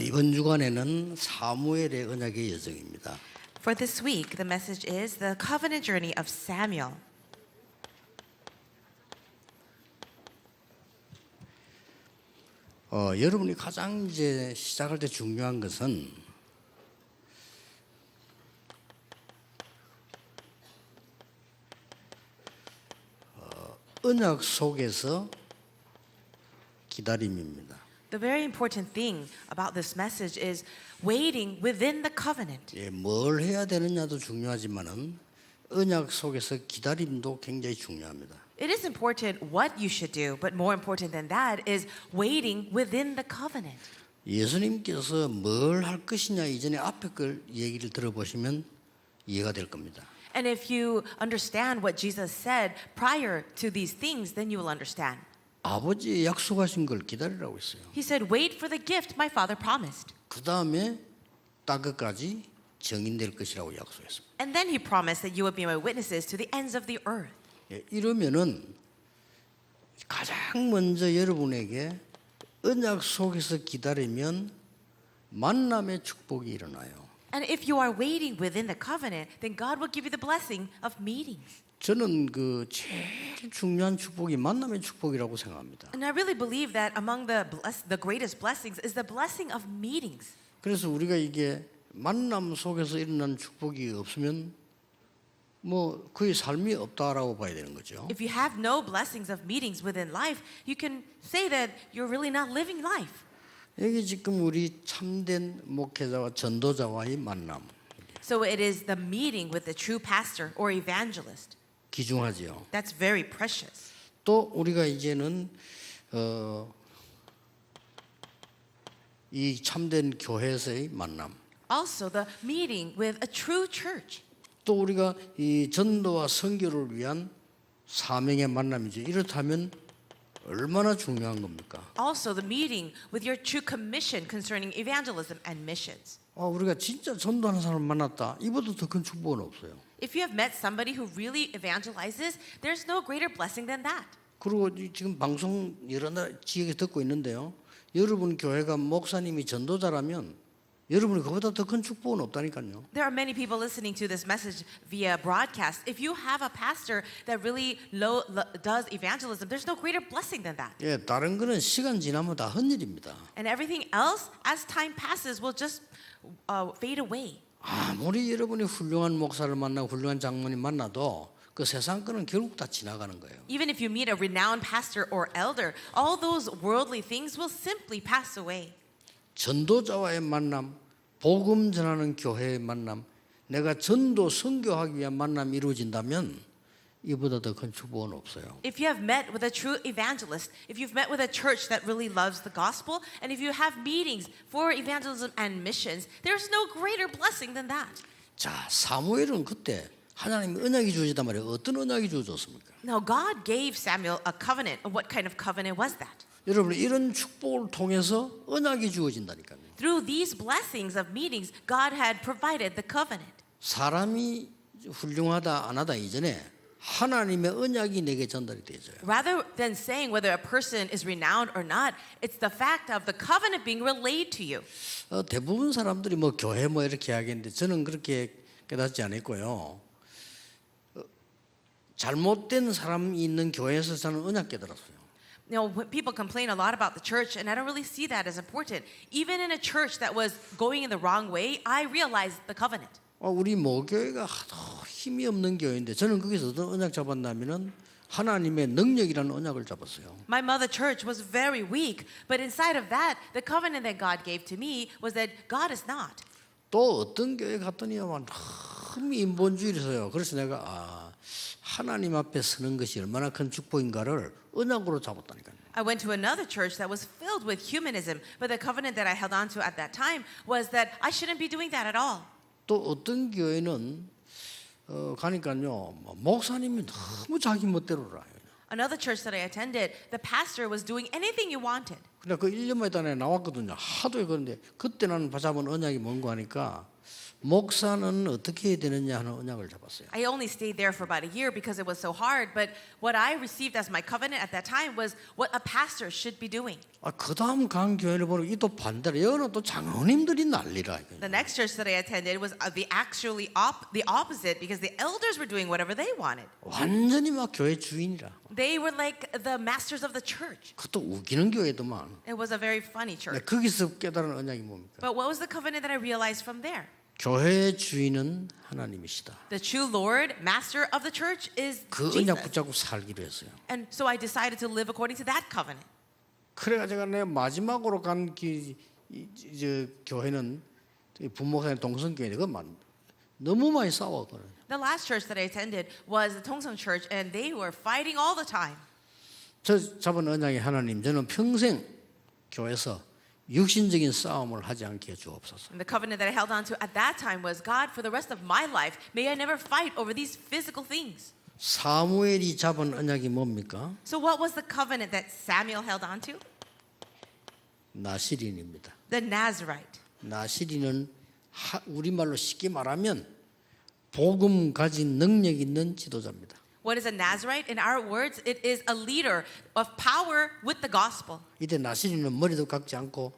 이번 주간에는 사무엘의 언약의 여정입니다. For this week, the message is the covenant journey of Samuel. 여러분이 가장 이제 시작할 때 중요한 것은 언약 속에서 기다림입니다. The very important thing about this message is waiting within the covenant. 뭘 해야 되느냐도 중요하지만은 언약 속에서 기다림도 굉장히 중요합니다. It is important what you should do, but more important than that is waiting within the covenant. 예수님께서 뭘 할 것이냐 이전에 앞에 걸 얘기를 들어보시면 이해가 될 겁니다. And if you understand what Jesus said prior to these things, then you will understand. 아버지의 약속하신 걸 기다리라고 했어요. He said, "Wait for the gift my father promised." 그 다음에 땅끝까지 정인될 것이라고 약속했습니다. And then he promised that you would be my witnesses to the ends of the earth. 이러면은 가장 먼저 여러분에게 언약 속에서 기다리면 만남의 축복이 일어나요. And if you are waiting within the covenant, then God will give you the blessing of meetings. 저는 그 제일 중요한 축복이 만남의 축복이라고 생각합니다. And I really believe that among the greatest blessings is the blessing of meetings. 그래서 우리가 이게 만남 속에서 일어나는 축복이 없으면 뭐 그의 삶이 없다라고 봐야 되는 거죠. If you have no blessings of meetings within life, you can say that you're really not living life. 여기 지금 우리 참된 목회자와 전도자와의 만남 So it is the meeting with the true pastor or evangelist. 귀중하지요. That's very precious. 또 우리가 이제는 이 참된 교회에서의 만남. Also the meeting with a true church. 또 우리가 이 전도와 선교를 위한 사명의 만남이죠. 이렇다면 얼마나 중요한 겁니까? Also the meeting with your true commission concerning evangelism and missions. 우리가 진짜 전도하는 사람을 만났다. 이보다 더 큰 축복은 없어요. If you have met somebody who really evangelizes, there's no greater blessing than that. 그리고 지금 방송 여러 지역에 듣고 있는데요. 여러분 교회가 목사님이 전도자라면 여러분이 그보다 더 큰 축복은 없다니까요. There are many people listening to this message via broadcast. If you have a pastor that really does evangelism, there's no greater blessing than that. 예, 다른 거는 시간 지나면 다 헛일입니다. And everything else, as time passes, will just fade away. 아무리 여러분이 훌륭한 목사를 만나고 훌륭한 장로님 만나도 그 세상 거는 결국 다 지나가는 거예요. Even if you meet a renowned pastor or elder, all those worldly things will simply pass away. 전도자와의 만남, 복음 전하는 교회의 만남, 내가 전도 선교하기 위한 만남이 이루어진다면 이보다 더 큰 축복은 없어요. If you have met with a true evangelist, if you've met with a church that really loves the gospel, and if you have meetings for evangelism and missions, there's no greater blessing than that. 자, 사무엘은 그때 하나님이 언약이 주어지단 말이에요. 어떤 언약이 주어졌습니까? Now God gave Samuel a covenant. What kind of covenant was that? 여러분 이런 축복을 통해서 언약이 주어진다니까요. Through these blessings of meetings, God had provided the covenant. 사람이 훌륭하다 안 하다 이전에 하나님의 언약이 내게 전달이 되죠. Rather than saying whether a person is renowned or not, it's the fact of the covenant being relayed to you. 대부분 사람들이 뭐 교회 뭐 이렇게 하겠는데 저는 그렇게 깨닫지 않았고요. 잘못된 사람이 있는 교회에서 저는 언약 깨달았어요. You know, when people complain a lot about the church, and I don't really see that as important. Even in a church that was going in the wrong way, I realized the covenant. 우리 모교회가 하도 힘이 없는 교회인데 저는 거기서 어떤 언약 잡았냐면은 하나님의 능력이라는 언약을 잡았어요. My mother church was very weak, but inside of that, the covenant that God gave to me was that God is not. 또 어떤 교회 갔더니만 너무 인본주의라서요. 그래서 내가 하나님 앞에 서는 것이 얼마나 큰 축복인가를 언약으로 잡았다니까요. I went to another church that was filled with humanism, but the covenant that I held on to at that time was that I shouldn't be doing that at all. 또 어떤 교회는 가니까요. 목사님이 너무 자기 멋대로라. Another church that I attended, the pastor was doing anything you wanted. 근데 그 1년 만에 나왔거든요. 하도 그런데 그때 나는 잡은 언약이 뭔가 하니까 목사는 어떻게 해야 되느냐 하는 언약을 잡았어요. I only stayed there for about a year because it was so hard. But what I received as my covenant at that time was what a pastor should be doing. 그 다음 간 교회를 보고 이 또 반대로 여기는 또 장로님들이 난리라. The next church that I attended was the opposite because the elders were doing whatever they wanted. 완전히 막 교회 주인이라. They were like the masters of the church. 그것도 웃기는 교회도만. It was a very funny church. 거기서 깨달은 언약이 뭡니까? But what was the covenant that I realized from there? 교회의 주인은 하나님이시다. The true Lord, master of the church is 그 언약 Jesus. 붙잡고 살기로 했어요. And so I decided to live according to that covenant. 그래가 제가 내 마지막으로 간 교회는 부목사님 동성교회인데 너무 많이 싸웠거든요. The last church that I attended was the Tongsung Church, and they were fighting all the time. 저 잡은 언약이 하나님, 저는 평생 교회에서 육신적인 싸움을 하지 않게 해 주옵소서. And the covenant that I held on to at that time was, God, for the rest of my life, may I never fight over these physical things. 사무엘이 잡은 언약이 뭡니까? So what was the covenant that Samuel held on to? 나시린입니다. The Nazarite. 나시린은 우리말로 쉽게 말하면 복음 가진 능력 있는 지도자입니다. What is a Nazarite? In our words, it is a leader of power with the gospel. 이때 나시린은 머리도 깎지 않고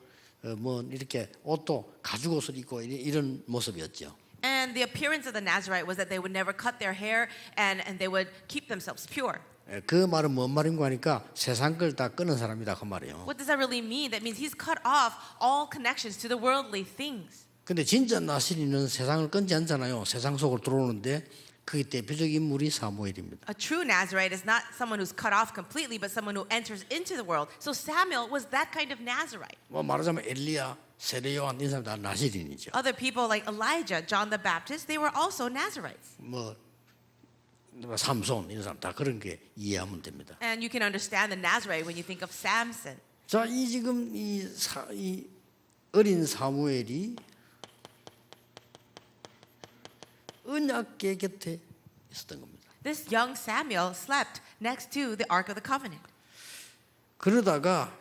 뭐 이렇게 옷도 가죽 옷을 입고 이런 모습이었죠. And the appearance of the Nazarite was that they would never cut their hair and they would keep themselves pure. 그 말은 뭔 말인가 하니까 세상 걸 다 끊은 사람이다 그 말이에요. What does that really mean? That means he's cut off all connections to the worldly things. 근데 진짜 나시린은 세상을 끊지 않잖아요. 세상 속으로 들어오는데 그 대표적 인물이 사무엘입니다. A true Nazarite is not someone who's cut off completely, but someone who enters into the world. So Samuel was that kind of Nazarite. 뭐 말하자면 엘리야, 세례 요한 이 사람 다 나시린이죠. Other people like Elijah, John the Baptist, they were also Nazarites. 뭐 삼손 이런 사람 다 그런 게 이해하면 됩니다. And you can understand the Nazarite when you think of Samson. 자, 지금 이 어린 사무엘이 언약궤 곁에 있었던 겁니다. This young Samuel slept next to the Ark of the Covenant. 그러다가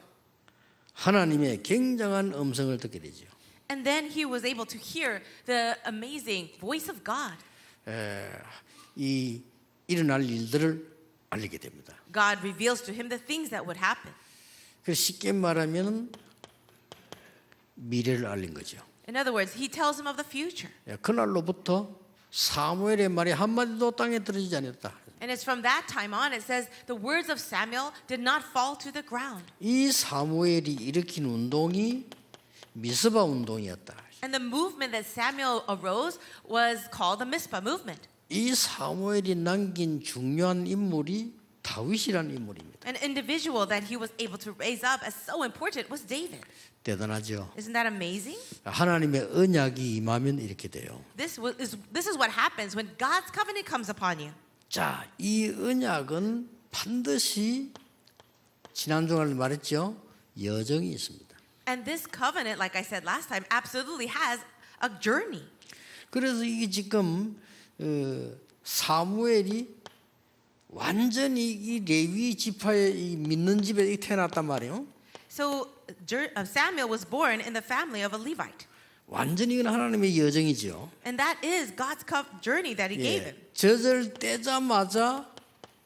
하나님의 굉장한 음성을 듣게 되죠. And then he was able to hear the amazing voice of God. 이 일어날 일들을 알리게 됩니다. God reveals to him the things that would happen. 그래서 쉽게 말하면 미래를 알린 거죠. In other words, he tells him of the future. 그날로부터 사무엘의 말이 한마디도 땅에 떨어지지 않았다. And it's from that time on, it says, the words of Samuel did not fall to the ground. 이 사무엘이 일으킨 운동이 미스바 운동이었다. And the movement that Samuel arose was called the Mizpah movement. 이 사무엘이 남긴 중요한 인물이 다윗이라는 인물입니다. An individual that he was able to raise up as so important was David. 대단하죠. Isn't that amazing? 하나님의 언약이 임하면 이렇게 돼요. This is what happens when God's covenant comes upon you. 자, 이 언약은 반드시 지난주에 말했죠. 여정이 있습니다. And this covenant, like I said last time, absolutely has a journey. 그래서 이게 지금 사무엘이 완전히 이 레위 지파의 이 믿는 집에 태어났단 말이에요. So Samuel was born in the family of a Levite. 완전히 이건 하나님의 여정이죠. And that is God's journey that he gave him. 젖을 떼자마자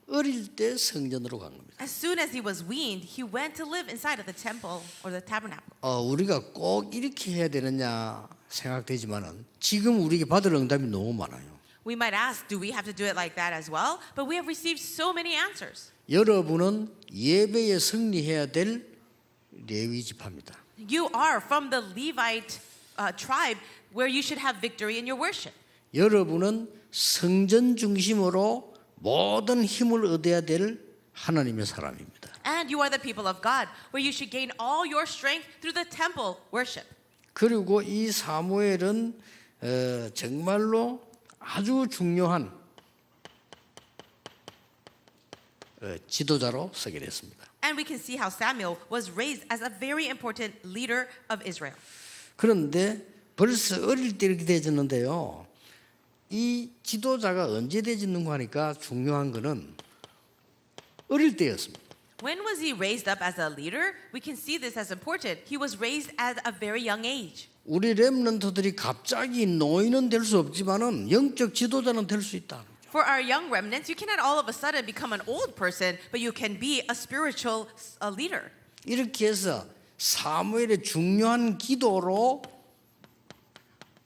어릴 때 성전으로 간 겁니다. As soon as he was weaned, he went to live inside of the temple or the tabernacle. 우리가 꼭 이렇게 해야 되느냐 생각되지만은 지금 우리에게 받을 응답이 너무 많아요. We might ask, do we have to do it like that as well? But we have received so many answers. 여러분은 예배에 승리해야 될 레위 지파입니다. You are from the Levite tribe where you should have victory in your worship. 여러분은 성전 중심으로 모든 힘을 얻어야 될 하나님의 사람입니다. And you are the people of God, where you should gain all your strength through the temple worship. 그리고 이 사무엘은 정말로 아주 중요한 지도자로 서게 됐습니다. And we can see how Samuel was raised as a very important leader of Israel. 그런데 벌써 어릴 때 이렇게 되졌는데요. 이 지도자가 언제 되졌는가 하니까 중요한 거는 어릴 때였습니다. When was he raised up as a leader? We can see this as important. He was raised at a very young age. 우리 렘넌트들이 갑자기 노인은 될 수 없지만은 영적 지도자는 될 수 있다. For our young remnants, you cannot all of a sudden become an old person, but you can be a spiritual leader. 이렇게 해서 사무엘의 중요한 기도로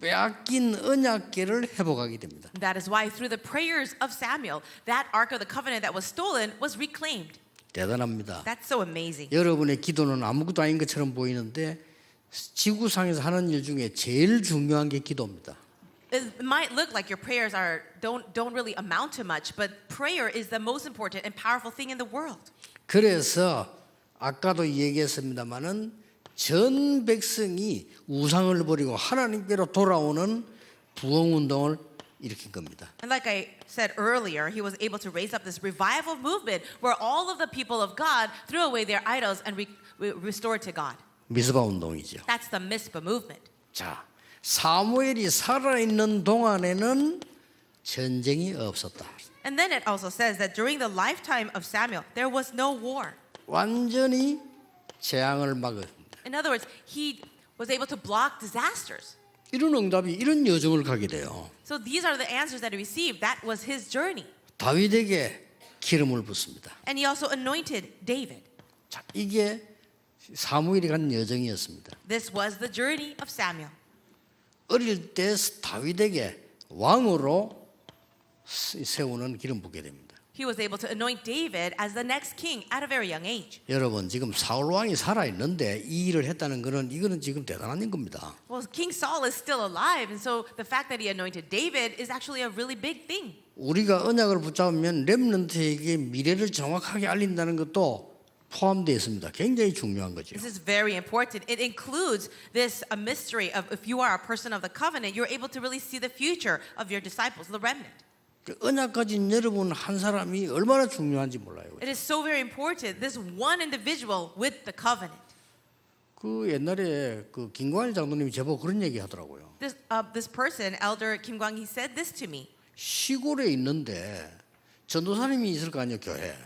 빼앗긴 언약궤를 회복하게 됩니다. That is why through the prayers of Samuel, that Ark of the Covenant that was stolen was reclaimed. 대단합니다. That's so amazing. 여러분의 기도는 아무것도 아닌 것처럼 보이는데 지구상에서 하는 일 중에 제일 중요한 게 기도입니다. It might look like your prayers don't really amount to much, but prayer is the most important and powerful thing in the world. 그래서 아까도 얘기했습니다마는 전 백성이 우상을 버리고 하나님께로 돌아오는 부흥 운동을 일으킨 겁니다. And like I said earlier, he was able to raise up this revival movement where all of the people of God threw away their idols and restored to God. 미스바 운동이죠. That's the Mizpah movement. 자, 사무엘이 살아있는 동안에는 전쟁이 없었다. And then it also says that during the lifetime of Samuel, there was no war. 완전히 재앙을 막았습니다. In other words, he was able to block disasters. 이런 응답이 이런 여정을 가게 돼요. So these are the answers that he received. That was his journey. 다윗에게 기름을 붓습니다. And he also anointed David. 자, 이게 사무엘이 간 여정이었습니다. This was the journey of Samuel. 어릴 때 다윗에게 왕으로 세우는 기름 붓게 됩니다. He was able to anoint David as the next king at a very young age. 여러분 지금 사울 왕이 살아 있는데 이 일을 했다는 거는 이거는 지금 대단한 겁니다. Well, King Saul is still alive, and so the fact that he anointed David is actually a really big thing. 우리가 언약을 붙잡으면 렘넌트에게 미래를 정확하게 알린다는 것도 포함되어 있습니다. 굉장히 중요한 거죠. This is very important. It includes this a mystery of if you are a person of the covenant, you're able to really see the future of your disciples, the remnant. 언약 가진 여러분 한 사람이 얼마나 중요한지 몰라요. It is so very important. This one individual with the covenant. 그 옛날에 그 김광일 장로님이 제법 그런 얘기 하더라고요. This person, Elder Kim Kwang-hee, said this to me. 시골에 있는데 전도사님이 있을 거 아니에요, 교회.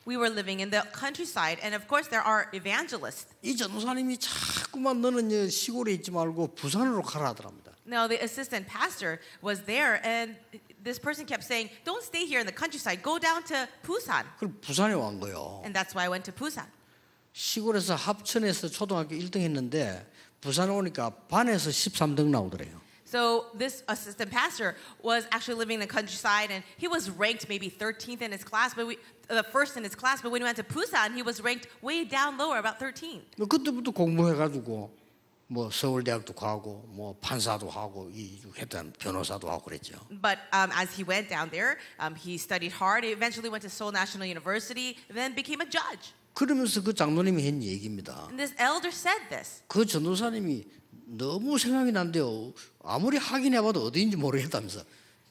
We were living in the countryside, and of course there are evangelists. 이 전도사님이 자꾸만 너는 시골에 있지 말고 부산으로 가라 하더랍니다. Now the assistant pastor was there, and this person kept saying, "Don't stay here in the countryside. Go down to Busan." 그럼 부산에 온 거예요. And that's why I went to Busan. 시골에서 합천에서 초등학교 1등 했는데 부산에 오니까 반에서 13등 나오더래요. So this assistant pastor was actually living in the countryside, and he was ranked maybe 13th in his class, but the first in his class. But when he went to Busan, he was ranked way down lower, about 13th. 그때부터 공부해가지고 뭐 서울대학도 가고 뭐 판사도 하고 했던 변호사도 하고 그랬죠. But as he went down there, he studied hard. He eventually went to Seoul National University, and then became a judge. 그러면서 그 장로님이 한 얘기입니다. And this elder said this. 그 전도사님이 너무 생각이 난대요. 아무리 확인해봐도 어디인지 모르겠다면서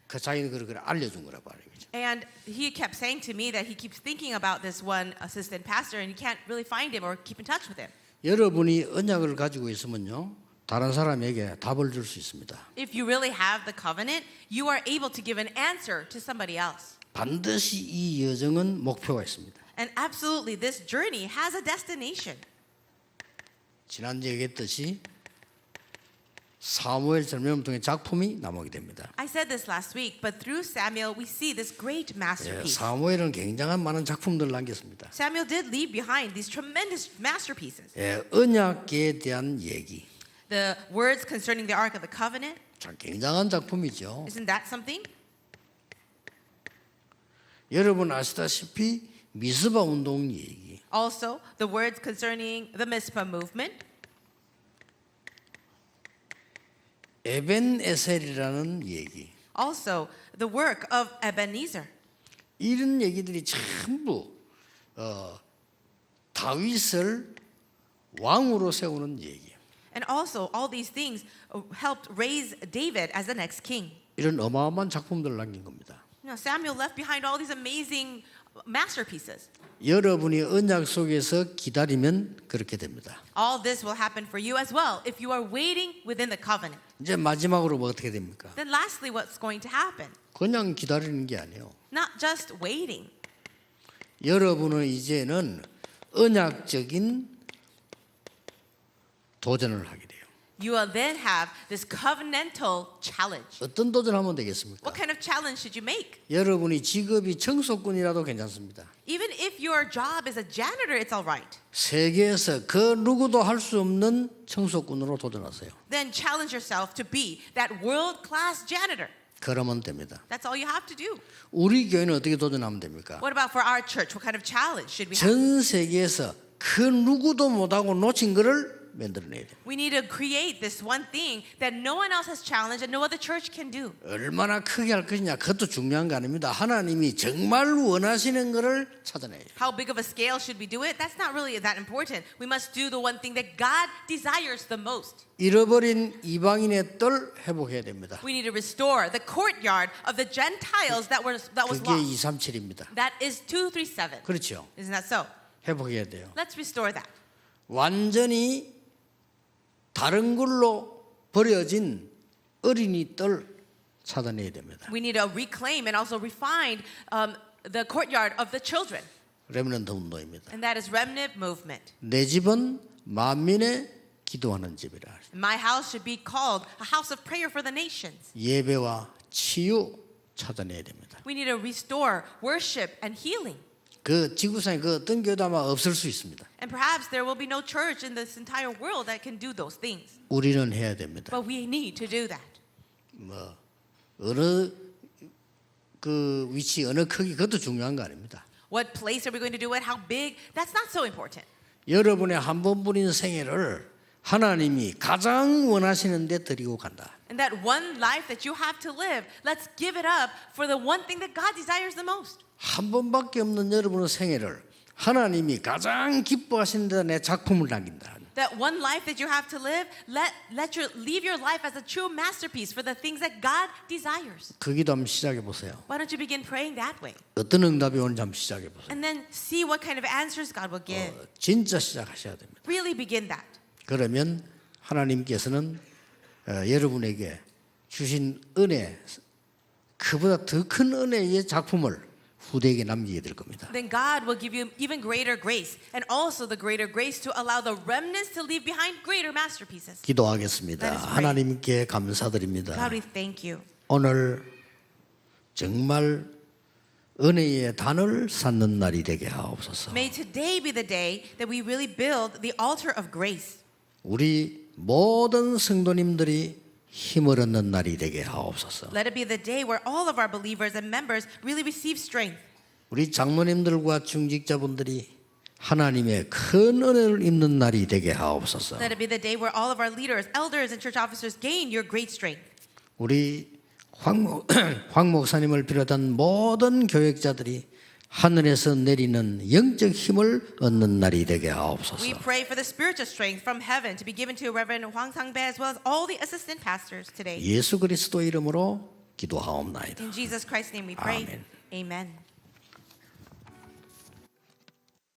그 자기는 그걸 알려준 거라 말이죠. And he kept saying to me that he keeps thinking about this one assistant pastor, and he can't really find him or keep in touch with him. 여러분이 언약을 가지고 있으면요, 다른 사람에게 답을 줄 수 있습니다. If you really have the covenant, you are able to give an answer to somebody else. 반드시 이 여정은 목표가 있습니다. And absolutely, this journey has a destination. 지난주에 얘기했듯이 사무엘 설명을 통해 작품이 나오게 됩니다. I said this last week, but through Samuel, we see this great masterpiece. 사무엘은 굉장한 많은 작품들을 남겼습니다. Samuel did leave behind these tremendous masterpieces. 언약궤에 대한 얘기. The words concerning the Ark of the Covenant. 참 굉장한 작품이죠. Isn't that something? 여러분 아시다시피 미스바 운동 얘기. Also, the words concerning the Mizpah movement. 에벤에셀이라는 얘기. Also, the work of Ebenezer. 이런 얘기들이 전부 다윗을 왕으로 세우는 얘기. And also, all these things helped raise David as the next king. 이런 어마어마한 작품들을 남긴 겁니다. Now, Samuel left behind all these amazing masterpieces. 여러분이 언약 속에서 기다리면 그렇게 됩니다. All this will happen for you as well if you are waiting within the covenant. 이제 마지막으로 뭐 어떻게 됩니까? Then lastly, what's going to happen? 그냥 기다리는 게 아니에요. Not just waiting. 여러분은 이제는 언약적인 도전을 하게 돼요. You will then have this covenantal challenge. 어떤 도전하면 되겠습니까? What kind of challenge should you make? 여러분이 직업이 청소꾼이라도 괜찮습니다. Even if your job is a janitor, it's all right. 세계에서 그 누구도 할 수 없는 청소꾼으로 도전하세요. Then challenge yourself to be that world-class janitor. 그러면 됩니다. That's all you have to do. 우리 교회는 어떻게 도전하면 됩니까? What about for our church? What kind of challenge should we have? 전 세계에서 그 누구도 못하고 놓친 것을 만들어내야 돼요. We need to create this one thing that no one else has challenged and no other church can do. 얼마나 크게 할 것이냐 그것도 중요한 거 아닙니다. 하나님이 정말 원하시는 것을 찾아내야 돼요. How big of a scale should we do it? That's not really that important. We must do the one thing that God desires the most. 잃어버린 이방인의 뜰 회복해야 됩니다. We need to restore the courtyard of the Gentiles that was 그게 lost. 237입니다. That is 237. 그렇죠. Isn't that so? 회복해야 돼요. Let's restore that. 완전히 다른 걸로 버려진 어린이 뜰 찾아내야 됩니다. We need to reclaim and also refine the courtyard of the children. 렘넌트 운동입니다. And that is remnant movement. 내 집은 만민의 기도하는 집이라. My house should be called a house of prayer for the nations. 예배와 치유 찾아내야 됩니다. We need to restore worship and healing. 그 지구상에 그 어떤 교회도 아마 없을 수 있습니다. And perhaps there will be no church in this entire world that can do those things. 우리는 해야 됩니다. But we need to do that. 뭐 어느 그 위치 어느 크기 그것도 중요한 거 아닙니다. What place are we going to do it? How big? That's not so important. 여러분의 한 번뿐인 생애를 하나님이 가장 원하시는 데 드리고 간다. And that one life that you have to live, let's give it up for the one thing that God desires the most. 한 번밖에 없는 여러분의 생애를 하나님이 가장 기뻐하시는 데다 내 작품을 남긴다. That one life that you have to live, leave your life as a true masterpiece for the things that God desires. 그 기도 한번 시작해 보세요. Why don't you begin praying that way? 어떤 응답이 오는지 한번 시작해 보세요. And then see what kind of answers God will give. 진짜 시작하셔야 됩니다. Really begin that. 그러면 하나님께서는 여러분에게 주신 은혜, 그보다 더 큰 은혜의 작품을 후대에게 남기게 될 겁니다. Then God will give you even greater grace and also the greater grace to allow the remnants to leave behind greater masterpieces. 기도하겠습니다. Let us pray. 하나님께 감사드립니다. God, we thank you. 오늘 정말 은혜의 단을 쌓는 날이 되게 하옵소서. May today be the day that we really build the altar of grace. 우리 모든 성도님들이 힘을 얻는 날이 되게 하옵소서. Let it be the day where all of our believers and members really receive strength. 우리 장로님들과 중직자분들이 하나님의 큰 은혜를 입는 날이 되게 하옵소서. Let it be the day where all of our leaders, elders, and church officers gain your great strength. 우리 황 목사님을 비롯한 모든 교역자들이 하늘에서 내리는 영적 힘을 얻는 날이 되게 하옵소서. We pray for the spiritual strength from heaven to be given to Reverend Hwang Sang-bae as well as all the assistant pastors today. 예수 그리스도 이름으로 기도하옵나이다. In Jesus Christ's name we pray. Amen. Amen.